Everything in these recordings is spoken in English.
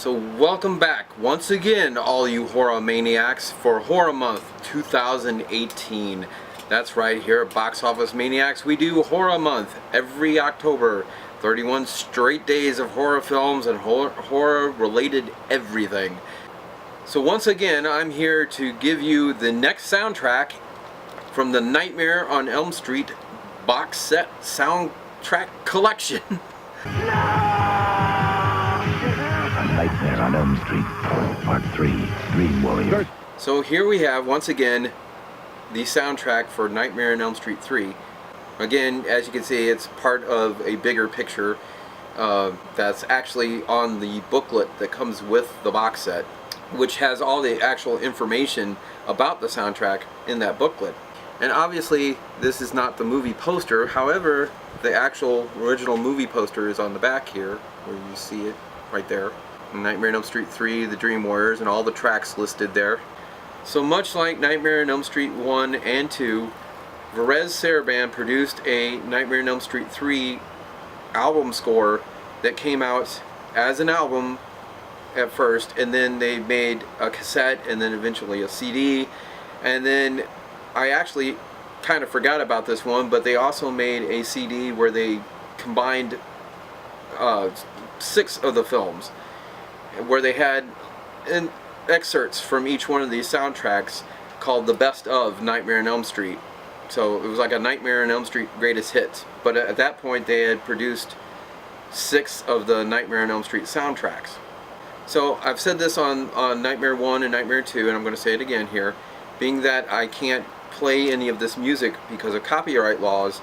So welcome back once again, all you horror maniacs, for Horror Month 2018. That's right, here at Box Office Maniacs we do Horror Month every October. 31 straight days of horror films and horror related everything. So once again, I'm here to give you the next soundtrack from the Nightmare on Elm Street box set soundtrack collection. Nightmare on Elm Street, Part 3, Dream Warrior. So here we have, once again, the soundtrack for Nightmare on Elm Street 3. Again, as you can see, it's part of a bigger picture that's actually on the booklet that comes with the box set, which has all the actual information about the soundtrack in that booklet. And obviously, this is not the movie poster. However, the actual original movie poster is on the back here, where you see it right there. Nightmare on Elm Street 3, The Dream Warriors, and all the tracks listed there. So much like Nightmare on Elm Street 1 and 2, Varese Sarabande produced a Nightmare on Elm Street 3 album score that came out as an album at first, and then they made a cassette and then eventually a CD. And then I actually kind of forgot about this one, but they also made a CD where they combined 6 of the films, where they had excerpts from each one of these soundtracks called the Best of Nightmare on Elm Street. So it was like a Nightmare on Elm Street greatest hits, but at that point they had produced 6 of the Nightmare on Elm Street soundtracks. So I've said this on Nightmare 1 and Nightmare 2, and I'm going to say it again here. Being that I can't play any of this music because of copyright laws,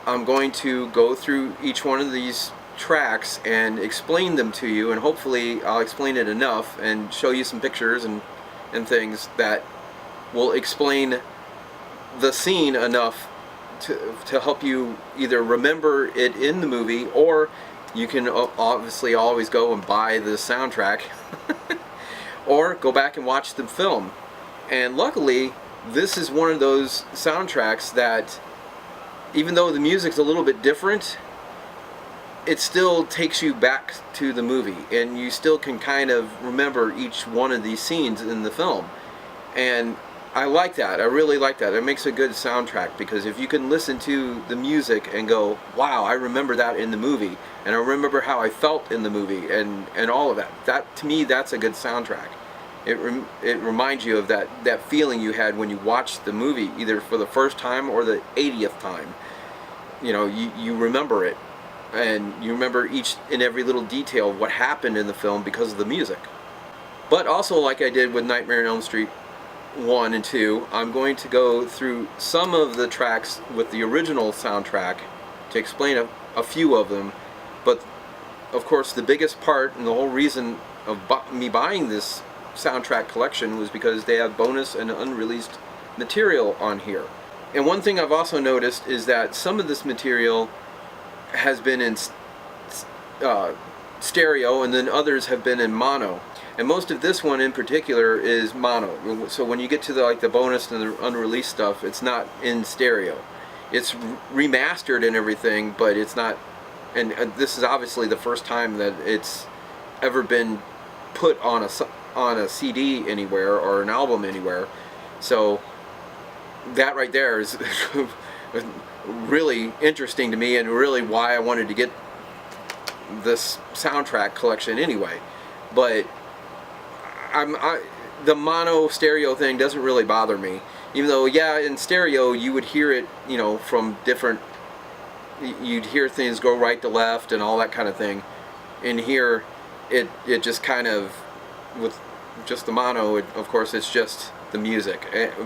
I'm going to go through each one of these tracks and explain them to you, and hopefully I'll explain it enough and show you some pictures and things that will explain the scene enough to help you either remember it in the movie, or you can obviously always go and buy the soundtrack or go back and watch the film. And luckily, this is one of those soundtracks that, even though the music's a little bit different, it still takes you back to the movie, and you still can kind of remember each one of these scenes in the film. And I like that. I really like that. It makes a good soundtrack, because if you can listen to the music and go, wow, I remember that in the movie, and I remember how I felt in the movie, and all of that. That, to me, that's a good soundtrack. It reminds you of that feeling you had when you watched the movie, either for the first time or the 80th time. You know, you remember it, and you remember each and every little detail of what happened in the film because of the music. But also, like I did with Nightmare on Elm Street 1 and 2, I'm going to go through some of the tracks with the original soundtrack to explain a few of them. But of course, the biggest part and the whole reason of me buying this soundtrack collection was because they have bonus and unreleased material on here. And one thing I've also noticed is that some of this material has been in stereo, and then others have been in mono. And most of this one in particular is mono. So when you get to the bonus and the unreleased stuff, it's not in stereo. It's remastered and everything, but it's not. And this is obviously the first time that it's ever been put on a CD anywhere, or an album anywhere. So that right there is really interesting to me, and really why I wanted to get this soundtrack collection anyway. But the mono stereo thing doesn't really bother me, even though, yeah, in stereo you would hear it, you know, from different, you'd hear things go right to left and all that kind of thing. In here, it just kind of, with just the mono, of course it's just the music,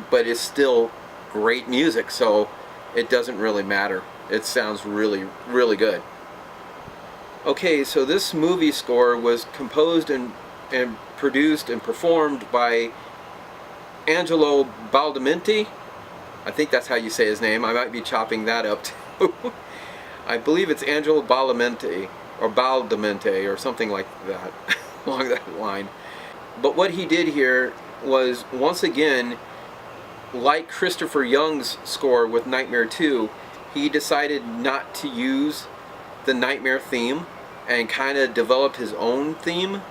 but it's still great music, so it doesn't really matter. It sounds really, really good. Okay, so this movie score was composed and produced and performed by Angelo Badalamenti. I think that's how you say his name. I might be chopping that up too. I believe it's Angelo Badalamenti, or Badalamenti, or something like that, along that line. But what he did here was, once again, like Christopher Young's score with Nightmare 2, he decided not to use the Nightmare theme and kind of developed his own theme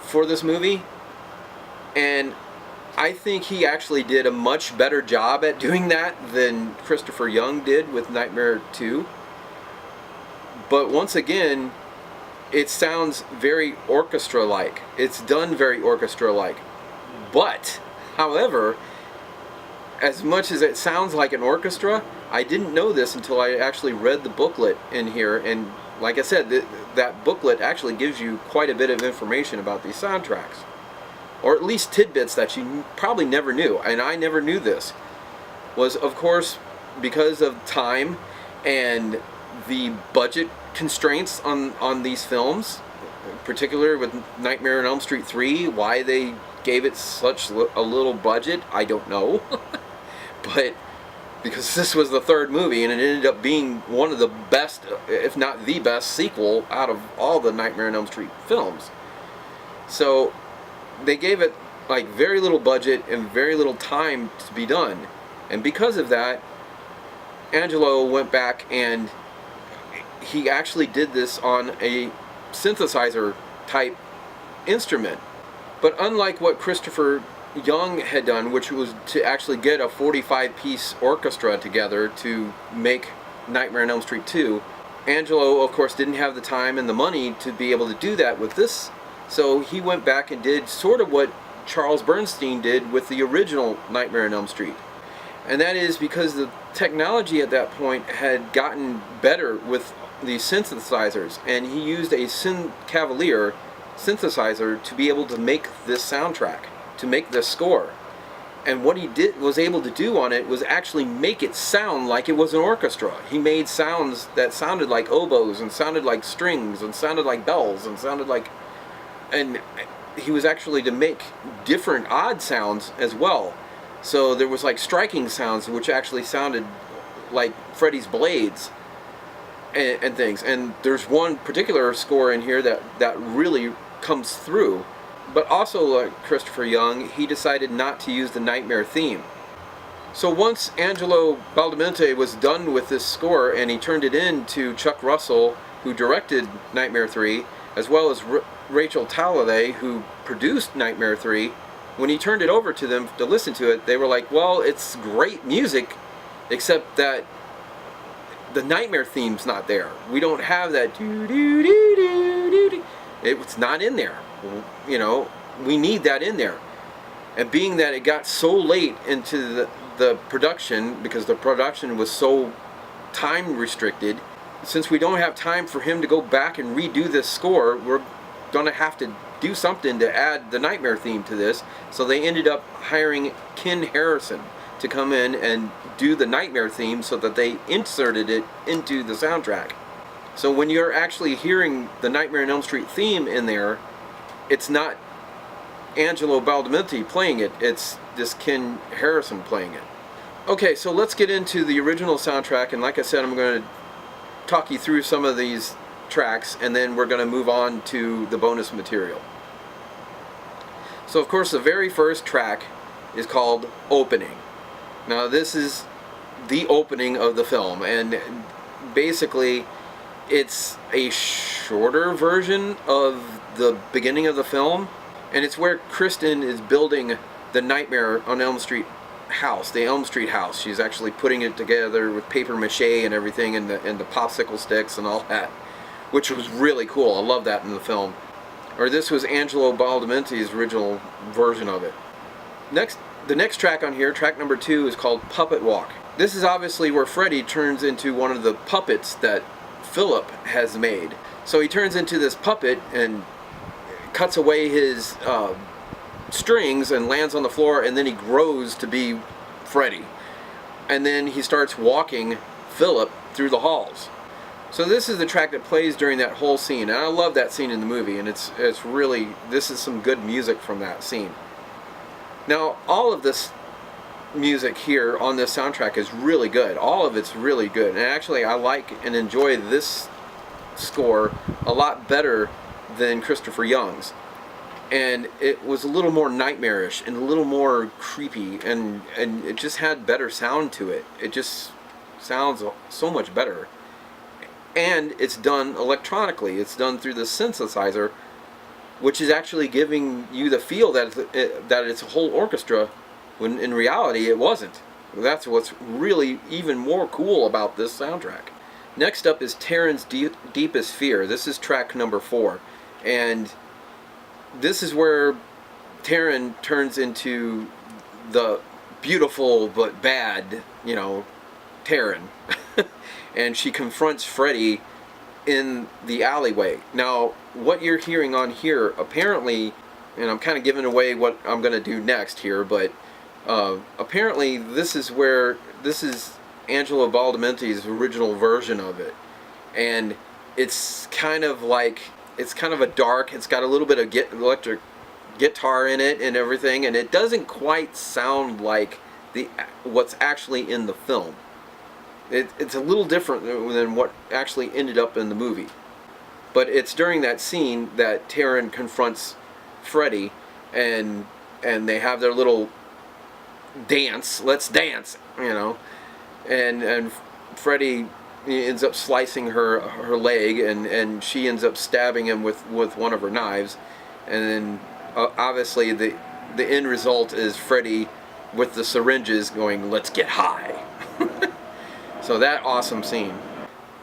for this movie, and I think he actually did a much better job at doing that than Christopher Young did with Nightmare 2. But once again, it sounds very orchestra-like. It's done very orchestra-like. But, however, as much as it sounds like an orchestra, I didn't know this until I actually read the booklet in here, and like I said, that booklet actually gives you quite a bit of information about these soundtracks. Or at least tidbits that you probably never knew, and I never knew this. Was, of course, because of time and the budget constraints on these films, in particular with Nightmare on Elm Street 3, why they gave it such a little budget, I don't know. But because this was the third movie, and it ended up being one of the best, if not the best, sequel out of all the Nightmare on Elm Street films. So they gave it like very little budget and very little time to be done. And because of that, Angelo went back and he actually did this on a synthesizer type instrument. But unlike what Christopher Young had done, which was to actually get a 45-piece orchestra together to make Nightmare on Elm Street 2, Angelo, of course, didn't have the time and the money to be able to do that with this. So he went back and did sort of what Charles Bernstein did with the original Nightmare on Elm Street. And that is because the technology at that point had gotten better with the synthesizers, and he used a Cavalier synthesizer to be able to make this soundtrack, to make this score. And what he was able to do on it was actually make it sound like it was an orchestra. He made sounds that sounded like oboes, and sounded like strings, and sounded like bells, and sounded like... And he was actually to make different odd sounds as well. So there was like striking sounds which actually sounded like Freddy's blades and things. And there's one particular score in here that really comes through. But also, like Christopher Young, he decided not to use the Nightmare theme. So once Angelo Badalamenti was done with this score and he turned it in to Chuck Russell, who directed Nightmare 3, as well as Rachel Talalay, who produced Nightmare 3, when he turned it over to them to listen to it, they were like, well, it's great music, except that the Nightmare theme's not there. We don't have that doo-doo-doo-doo-doo-doo. It's not in there. You know, we need that in there. And being that it got so late into the production, because the production was so time restricted, since we don't have time for him to go back and redo this score, we're going to have to do something to add the Nightmare theme to this. So they ended up hiring Ken Harrison to come in and do the Nightmare theme, so that they inserted it into the soundtrack. So when you're actually hearing the Nightmare on Elm Street theme in there, it's not Angelo Badalamenti playing it, it's this Ken Harrison playing it. Okay, so let's get into the original soundtrack, and like I said, I'm going to talk you through some of these tracks, and then we're going to move on to the bonus material. So of course the very first track is called Opening. Now this is the opening of the film, and basically it's a shorter version of the beginning of the film, and it's where Kristen is building the Nightmare on Elm Street house, the Elm Street house. She's actually putting it together with paper mache and everything, and the popsicle sticks and all that, which was really cool. I love that in the film. Or this was Angelo Badalamenti's original version of it. The next track on here, track number 2, is called Puppet Walk. This is obviously where Freddy turns into one of the puppets that Philip has made. So he turns into this puppet and cuts away his strings and lands on the floor, and then he grows to be Freddy. And then he starts walking Philip through the halls. So this is the track that plays during that whole scene, and I love that scene in the movie, and it's really, this is some good music from that scene. Now, all of this music here on this soundtrack is really good. All of it's really good, and actually I like and enjoy this score a lot better than Christopher Young's. And it was a little more nightmarish and a little more creepy, and it just had better sound to it. It just sounds so much better. And it's done electronically. It's done through the synthesizer, which is actually giving you the feel that it's a whole orchestra, when in reality it wasn't. That's what's really even more cool about this soundtrack. Next up is Taran's Deepest Fear. This is track number 4, and this is where Taran turns into the beautiful but bad, Taran. And she confronts Freddy in the alleyway. Now, what you're hearing on here, apparently, and I'm kind of giving away what I'm going to do next here, but apparently this is Angelo Badalamenti's original version of it. And it's kind of a dark, it's got a little bit of electric guitar in it and everything, and it doesn't quite sound like what's actually in the film. It's a little different than what actually ended up in the movie. But it's during that scene that Taran confronts Freddy, and they have their little dance, let's dance, and Freddy ends up slicing her leg, and she ends up stabbing him with one of her knives, and then obviously the end result is Freddy with the syringes going, let's get high. So that awesome scene.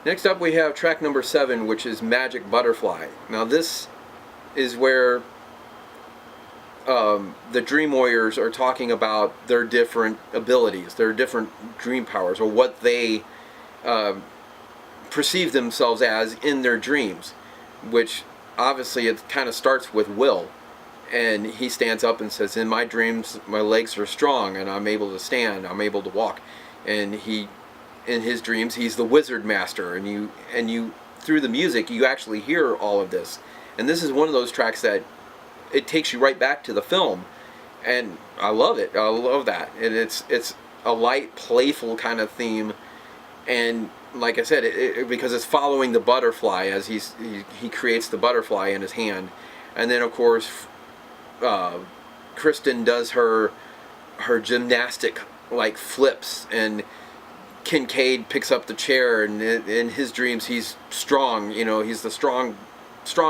Next up we have track number 7, which is Magic Butterfly. Now this is where the Dream Warriors are talking about their different abilities, their different dream powers, or what they perceive themselves as in their dreams, which obviously it kind of starts with Will. And he stands up and says, in my dreams my legs are strong and I'm able to stand, I'm able to walk. And in his dreams he's the wizard master, and you through the music you actually hear all of this. And this is one of those tracks that it takes you right back to the film, and I love it. I love that. And it's a light, playful kind of theme, and like I said, because it's following the butterfly as he creates the butterfly in his hand. And then of course Kristen does her gymnastic like flips, and Kincaid picks up the chair, and in his dreams he's strong, he's the strong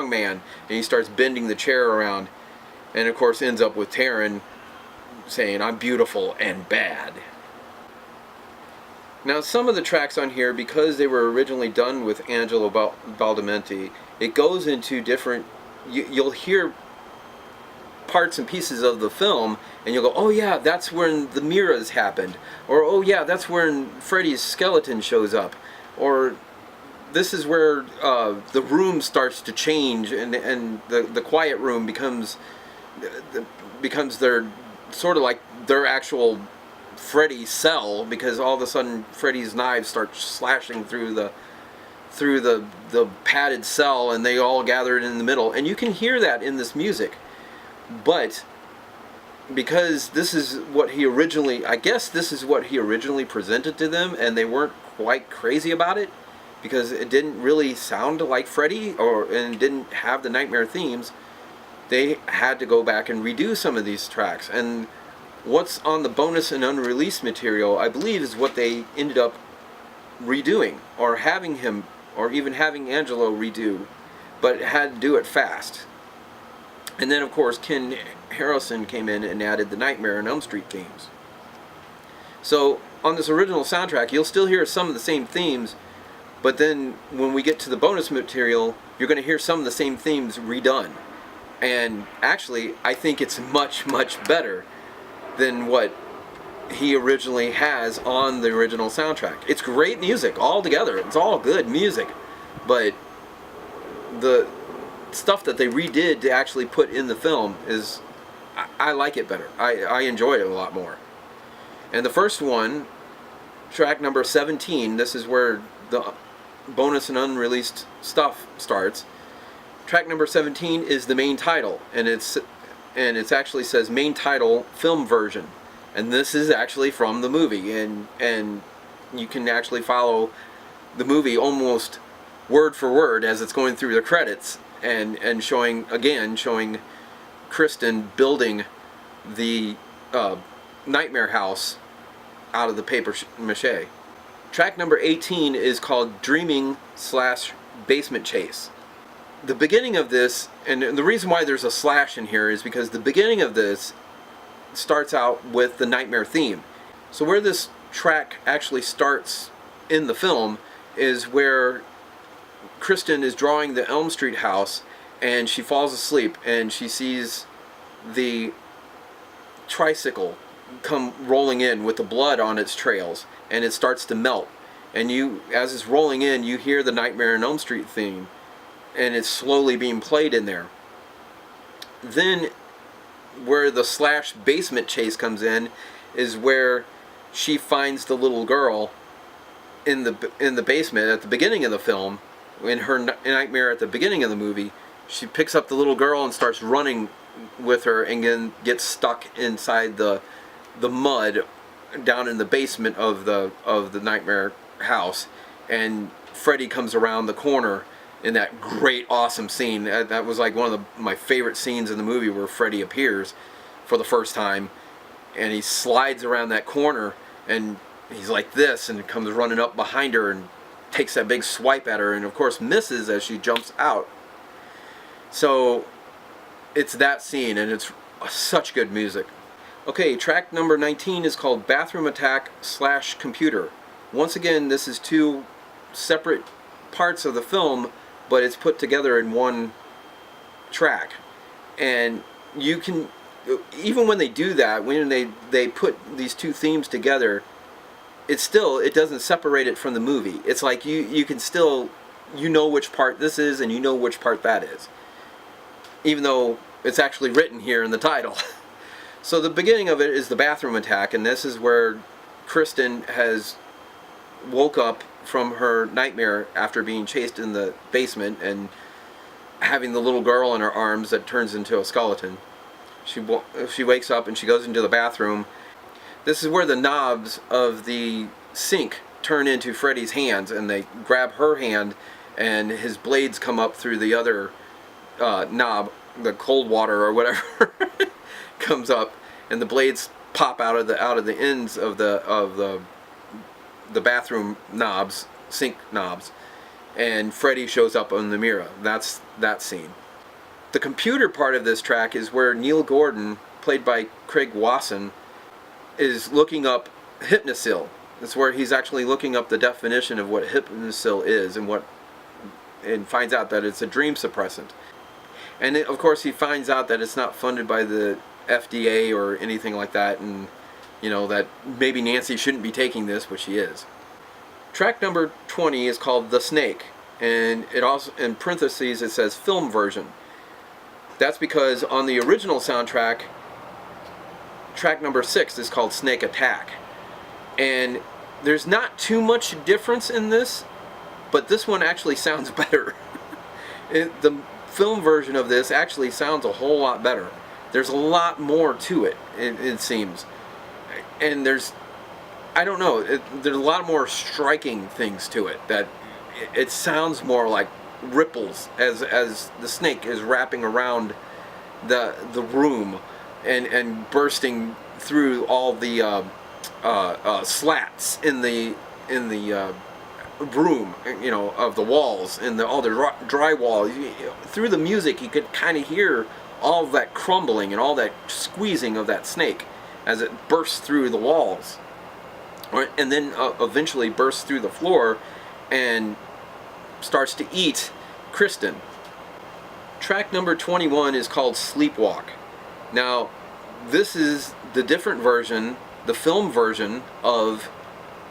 man, and he starts bending the chair around, and of course ends up with Taran saying, I'm beautiful and bad. Now some of the tracks on here, because they were originally done with Angelo Badalamenti, it goes into different, you'll hear parts and pieces of the film, and you'll go, oh yeah, that's when the mirrors happened, or oh yeah, that's when Freddy's skeleton shows up, or this is where the room starts to change, and the quiet room becomes their sort of like their actual Freddy cell, because all of a sudden Freddy's knives start slashing through the padded cell, and they all gathered in the middle, and you can hear that in this music. But because this is what he originally, I guess this is what he originally presented to them, and they weren't quite crazy about it, because it didn't really sound like Freddy, and didn't have the nightmare themes, they had to go back and redo some of these tracks. And what's on the bonus and unreleased material, I believe, is what they ended up redoing, or having him, or even having Angelo redo, but had to do it fast. And then of course Ken Harrison came in and added the Nightmare on Elm Street themes. So on this original soundtrack you'll still hear some of the same themes, but then when we get to the bonus material you're going to hear some of the same themes redone. And actually I think it's much better than what he originally has on the original soundtrack. It's great music all together, it's all good music, but the stuff that they redid to actually put in the film is, I like it better. I enjoy it a lot more. And the first one, track number 17, this is where the bonus and unreleased stuff starts. Track number 17 is the main title, and it actually says main title film version, and this is actually from the movie, and you can actually follow the movie almost word for word as it's going through the credits, and showing Kristen building the nightmare house out of the paper mache. Track number 18 is called Dreaming / Basement Chase. the beginning of this, and the reason why there's a slash in here is because the beginning of this starts out with the Nightmare theme. So where this track actually starts in the film is where Kristen is drawing the Elm Street house, and she falls asleep and she sees the tricycle come rolling in with the blood on its trails, and it starts to melt, and as it's rolling in, you hear the Nightmare on Elm Street theme, and it's slowly being played in there. Then where the slash basement chase comes in is where she finds the little girl in the basement at the beginning of the film. In her nightmare at the beginning of the movie, she picks up the little girl and starts running with her, and then gets stuck inside the mud down in the basement of the nightmare house, and Freddy comes around the corner in that great, awesome scene. That was like one of my favorite scenes in the movie, where Freddy appears for the first time, and he slides around that corner, and he's like this, and comes running up behind her and takes that big swipe at her, and of course misses as she jumps out. So it's that scene, and it's such good music. Okay, track number 19 is called Bathroom Attack / Computer. Once again, this is two separate parts of the film, but it's put together in one track. And you can, even when they do that, when they put these two themes together, it doesn't separate it from the movie. It's like you can still, you know which part this is, and you know which part that is, even though it's actually written here in the title. So the beginning of it is the bathroom attack, and this is where Kristen has woke up from her nightmare after being chased in the basement and having the little girl in her arms that turns into a skeleton. She wakes up and she goes into the bathroom. This is where the knobs of the sink turn into Freddy's hands, and they grab her hand, and his blades come up through the other knob, the cold water or whatever comes up, and the blades pop out of the ends of the bathroom knobs, sink knobs, and Freddy shows up in the mirror. That's that scene. The computer part of this track is where Neil Gordon, played by Craig Wasson, is looking up hypnosil. It's where he's actually looking up the definition of what hypnosil is, and finds out that it's a dream suppressant. And of course he finds out that it's not funded by the FDA or anything like that, and that maybe Nancy shouldn't be taking this, but she is. Track number 20 is called The Snake, and it also, in parentheses, it says film version. That's because on the original soundtrack, track number 6 is called Snake Attack. And there's not too much difference in this, but this one actually sounds better. The film version of this actually sounds a whole lot better. There's a lot more to it, it seems. And there's a lot more striking things to it, that it sounds more like ripples as the snake is wrapping around the room and bursting through all the slats in the room, of the walls, and all the drywall. Through the music, you could kind of hear all of that crumbling and all that squeezing of that snake as it bursts through the walls, and then eventually bursts through the floor and starts to eat Kristen. Track number 21 is called Sleepwalk. Now, this is the different version, the film version of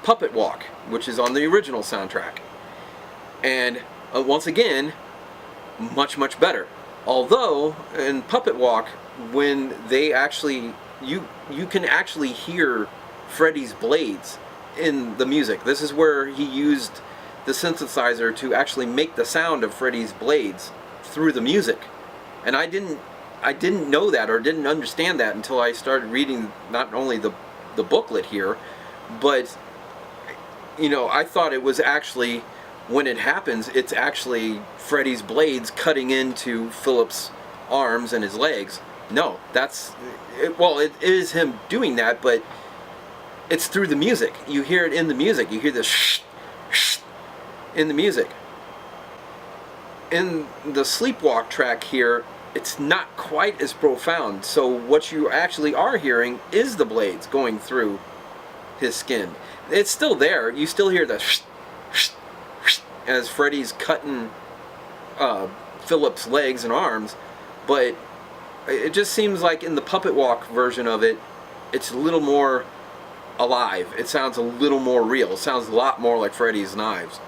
Puppet Walk, which is on the original soundtrack. And once again, much, much better. Although, in Puppet Walk, when they actually, you can actually hear Freddy's blades in the music. This is where he used the synthesizer to actually make the sound of Freddy's blades through the music. And I didn't know that, or didn't understand that, until I started reading not only the booklet here, but I thought it was actually, when it happens, it's actually Freddy's blades cutting into Philip's arms and his legs. No, it is him doing that, but it's through the music. You hear it in the music. You hear this shh, shh in the music. in the sleepwalk track here, it's not quite as profound. So what you actually are hearing is the blades going through his skin. It's still there. You still hear the as Freddy's cutting Philip's legs and arms, but it just seems like in the puppet walk version of it, it's a little more alive. It sounds a little more real. It sounds a lot more like Freddy's knives.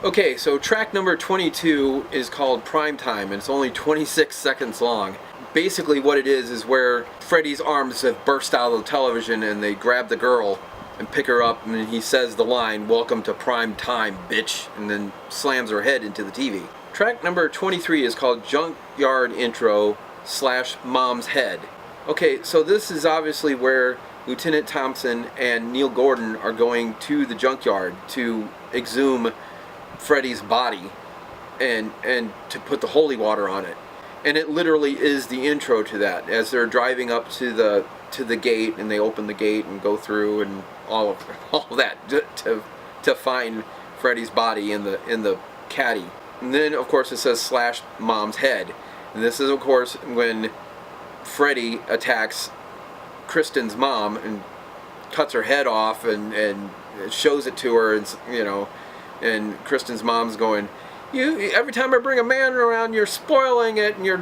Okay, so track number 22 is called Prime Time, and it's only 26 seconds long. Basically what it is where Freddy's arms have burst out of the television and they grab the girl and pick her up, and then he says the line, "Welcome to prime time, bitch," and then slams her head into the TV. Track number 23 is called Junkyard Intro / Mom's Head. Okay, so this is obviously where Lieutenant Thompson and Neil Gordon are going to the junkyard to exhume Freddy's body and to put the holy water on it. And it literally is the intro to that, as they're driving up to the gate, and they open the gate and go through and all of that to find Freddy's body in the caddy. And then of course it says / Mom's Head. And this is of course when Freddy attacks Kristen's mom and cuts her head off and shows it to her, and and Kristen's mom's going, every time I bring a man around, you're spoiling it, and you're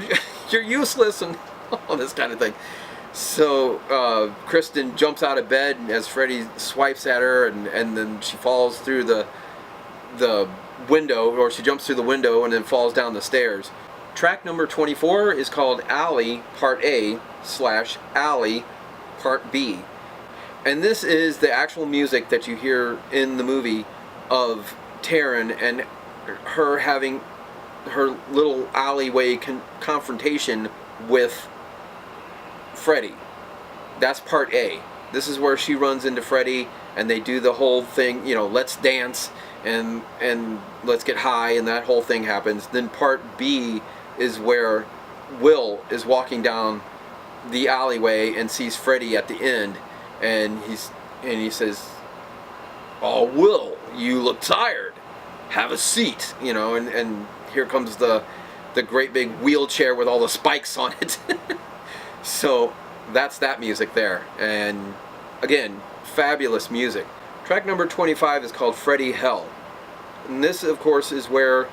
useless, and all this kind of thing. So Kristen jumps out of bed as Freddy swipes at her, and then she falls through the window, or she jumps through the window and then falls down the stairs. Track number 24 is called Alley Part A / Alley Part B. And this is the actual music that you hear in the movie of Taryn and her having her little alleyway confrontation with Freddy. That's Part A. This is where she runs into Freddy and they do the whole thing, let's dance and let's get high, and that whole thing happens. Then Part B is where Will is walking down the alleyway and sees Freddy at the end, and he says, "Oh, Will, you look tired. Have a seat," and here comes the great big wheelchair with all the spikes on it. So that's that music there, and again, fabulous music. Track number 25 is called Freddy Hell, and this of course is where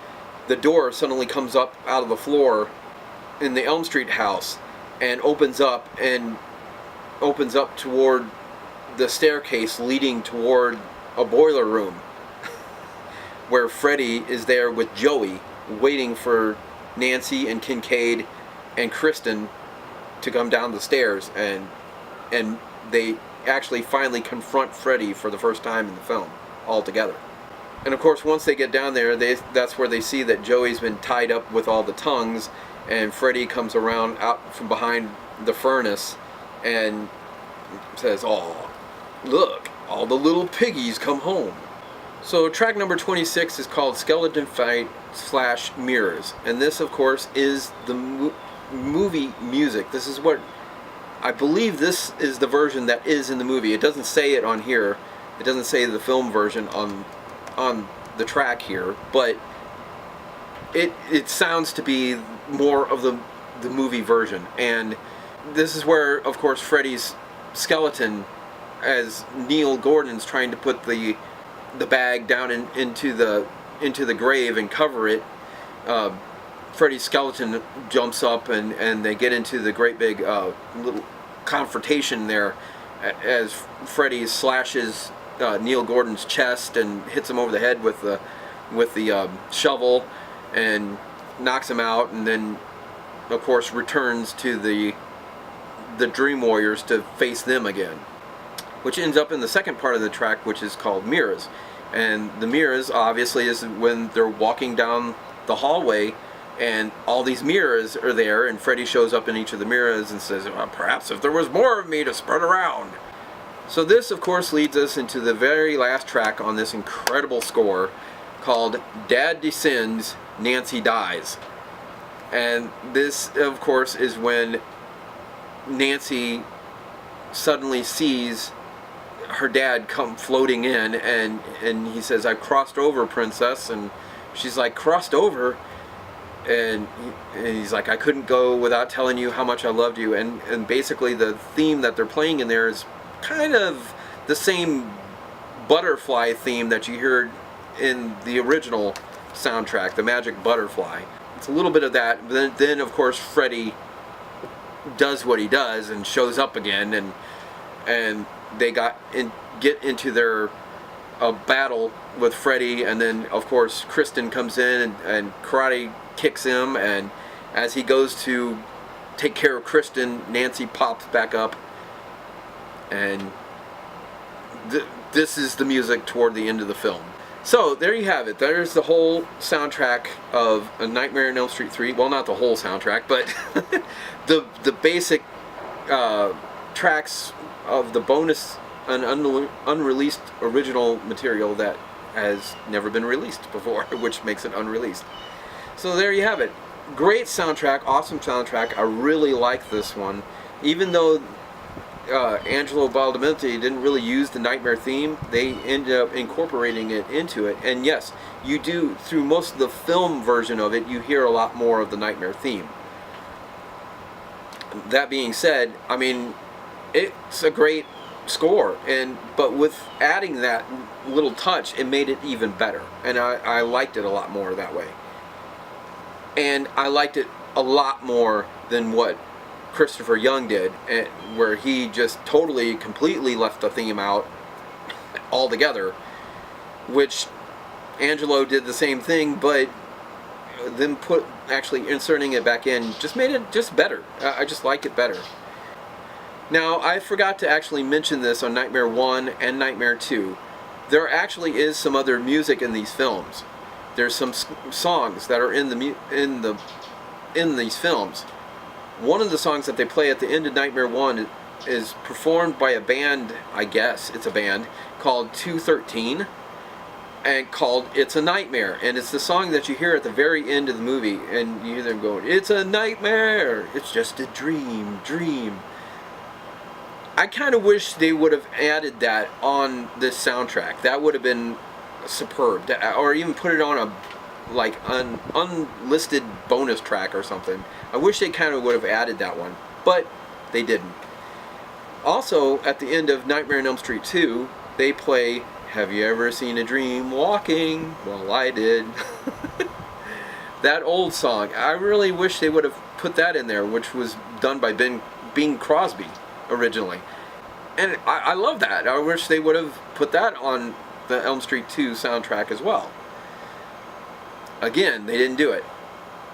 the door suddenly comes up out of the floor in the Elm Street house and opens up toward the staircase leading toward a boiler room where Freddy is there with Joey waiting for Nancy and Kincaid and Kristen to come down the stairs, and they actually finally confront Freddy for the first time in the film all together. And of course once they get down there, that's where they see that Joey's been tied up with all the tongues, and Freddy comes around out from behind the furnace and says, "Oh, look, all the little piggies come home." So track number 26 is called Skeleton Fight / Mirrors, and this of course is the movie music. This is what I believe, this is the version that is in the movie. It doesn't say it on here. It doesn't say the film version on the track here, but it sounds to be more of the movie version. And this is where of course Freddy's skeleton, as Neil Gordon's trying to put the bag down into the grave and cover it, Freddy's skeleton jumps up and they get into the great big little confrontation there, as Freddy slashes Neil Gordon's chest and hits him over the head with the shovel and knocks him out, and then of course returns to the Dream Warriors to face them again, which ends up in the second part of the track, which is called Mirrors. And the mirrors obviously is when they're walking down the hallway and all these mirrors are there, and Freddy shows up in each of the mirrors and says, "Well, perhaps if there was more of me to spread around." So this of course leads us into the very last track on this incredible score, called Dad Descends, Nancy Dies. And this of course is when Nancy suddenly sees her dad come floating in, and he says, "I've crossed over, princess," and she's like crossed over, and he's like, I couldn't go without telling you how much I loved you. And basically the theme that they're playing in there is kind of the same butterfly theme that you heard in the original soundtrack, the Magic Butterfly. It's a little bit of that. Then of course Freddy does what he does and shows up again, and they get into their battle with Freddy, and then of course Kristen comes in and karate kicks him, and as he goes to take care of Kristen, Nancy pops back up, and this is the music toward the end of the film. So there you have it. There's the whole soundtrack of A Nightmare on Elm Street 3. Well, not the whole soundtrack, but the basic tracks of the bonus and unreleased original material that has never been released before, which makes it unreleased. So there you have it. Great soundtrack, awesome soundtrack. I really like this one. Even though Angelo Badalamenti didn't really use the Nightmare theme, they ended up incorporating it into it. And yes, you do, through most of the film version of it, you hear a lot more of the Nightmare theme. That being said, I mean, it's a great score, but with adding that little touch, it made it even better. And I liked it a lot more that way. And I liked it a lot more than what Christopher Young did, where he just totally, completely left the theme out altogether, which Angelo did the same thing, but then actually inserting it back in just made it just better. I just like it better. Now, I forgot to actually mention this on Nightmare 1 and Nightmare 2. There actually is some other music in these films. There's some songs that are in these films. One of the songs that they play at the end of Nightmare 1 is performed by a band, I guess it's a band, called 213, and called It's a Nightmare. And it's the song that you hear at the very end of the movie, and you hear them going, "It's a nightmare, it's just a dream, dream." I kind of wish they would have added that on this soundtrack. That would have been superb. Or even put it on an unlisted bonus track or something. I wish they kind of would have added that one, but they didn't. Also, at the end of Nightmare on Elm Street 2, they play "Have You Ever Seen a Dream Walking?" Well, I did. That old song. I really wish they would have put that in there, which was done by Bing Crosby originally. And I love that. I wish they would have put that on the Elm Street 2 soundtrack as well. Again, they didn't do it.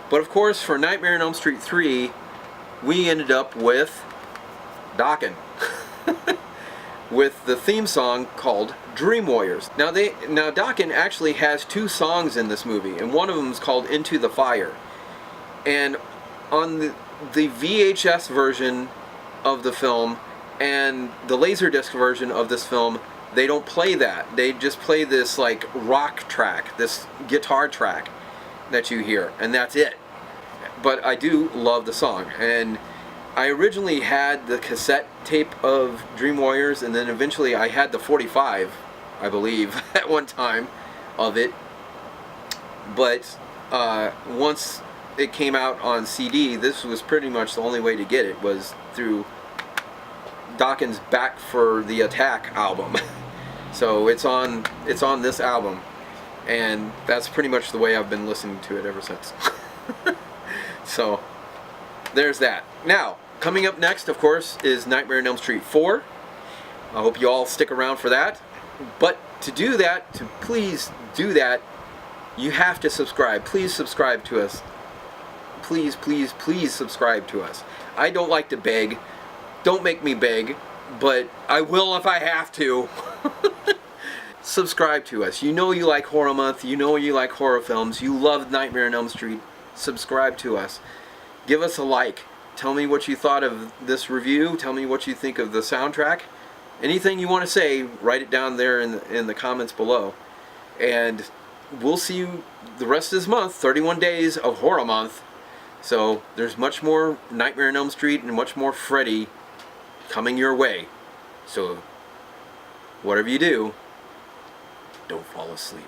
But of course, for Nightmare on Elm Street 3, we ended up with Dokken. With the theme song called Dream Warriors. Now Dokken actually has 2 songs in this movie, and one of them is called Into the Fire. And on the VHS version of the film and the Laserdisc version of this film, they don't play that. They just play this like rock track, this guitar track that you hear, and that's it. But I do love the song, and I originally had the cassette tape of Dream Warriors, and then eventually I had the 45, I believe, at one time of it. But once it came out on CD, this was pretty much the only way to get it, was through Dokken's Back for the Attack album. So it's on this album, and that's pretty much the way I've been listening to it ever since. So there's that. Now, coming up next, of course, is Nightmare on Elm Street 4. I hope you all stick around for that. But to do that, to please do that, you have to subscribe. Please subscribe to us. Please, please, please subscribe to us. I don't like to beg. Don't make me beg, but I will if I have to. Subscribe to us. You know you like Horror Month. You know you like horror films. You love Nightmare on Elm Street. Subscribe to us. Give us a like. Tell me what you thought of this review. Tell me what you think of the soundtrack. Anything you want to say, write it down there in the comments below. And we'll see you the rest of this month, 31 days of Horror Month. So there's much more Nightmare on Elm Street and much more Freddy coming your way. So whatever you do, don't fall asleep.